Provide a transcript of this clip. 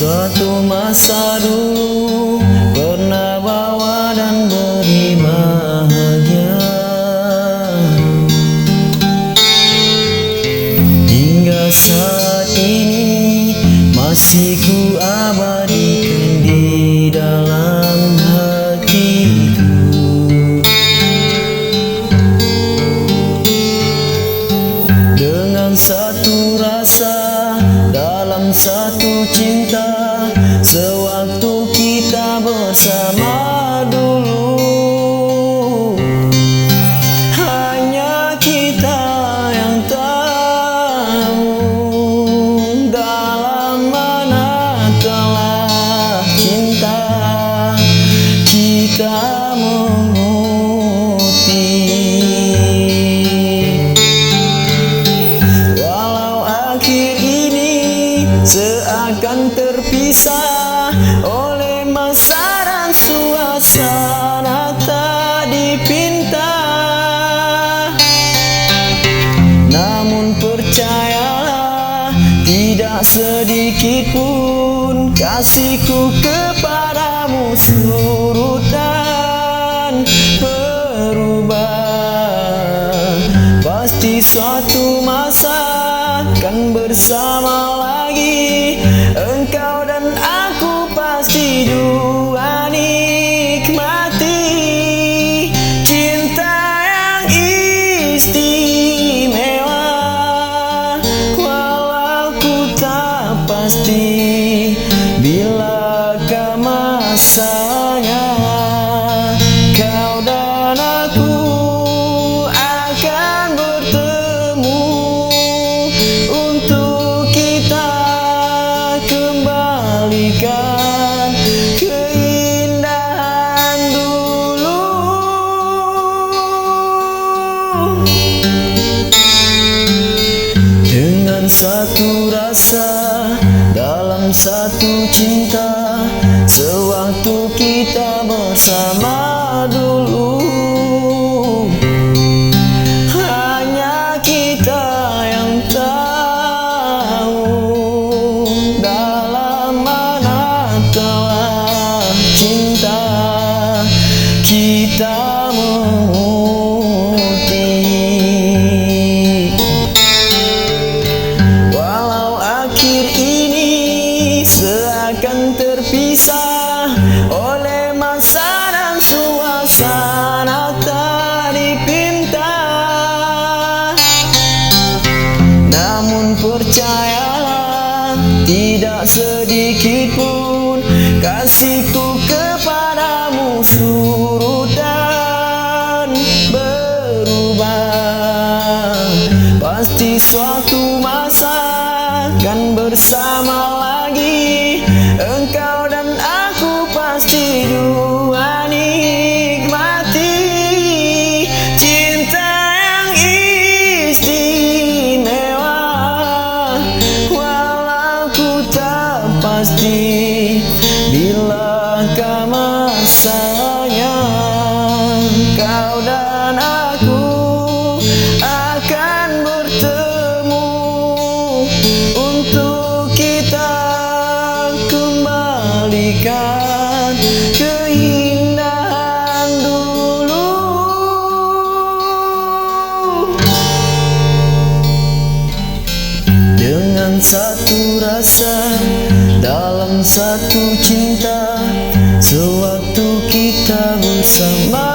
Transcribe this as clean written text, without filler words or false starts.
Suatu masa dulu pernah bawa dan beri bahagia, hingga saat ini masih ku abadikan di dalam hatiku. Dengan satu rasa, dalam satu cinta, sewaktu kita bersama dulu, hanya kita yang tahu dalam manakala cinta kita memutih. Walau akhir ini seakan terpisah oleh masa dan suasana tak dipinta, namun percayalah, tidak sedikit pun kasihku kepadamu surut dan berubah. Pasti suatu masa kan bersama lagi, engkau dan aku pasti dua nikmati cinta yang istimewa. Walau ku tak pasti bilakah masanya, kau dan aku akan bertemu untuk kita kembalikan keindahan dulu. Dengan satu rasa, dalam satu cinta, sewaktu kita bersama dulu, hanya kita yang tahu dalam manakala cinta kita memutih. Walau akhir ini seakan terpisah oleh masa dan suasana tak dipinta, namun percayalah, tidak sedikit pun kasihku kepadamu surut dan berubah. Pasti suatu masa kan bersama lagi, engkau dan aku pasti dua nikmati cinta yang istimewa. Walau ku tak pasti bilakah masanya, kau dan aku akan bertemu untuk kita kembalikan keindahan dulu. Dengan satu rasa, dalam satu cinta, sewaktu kita bersama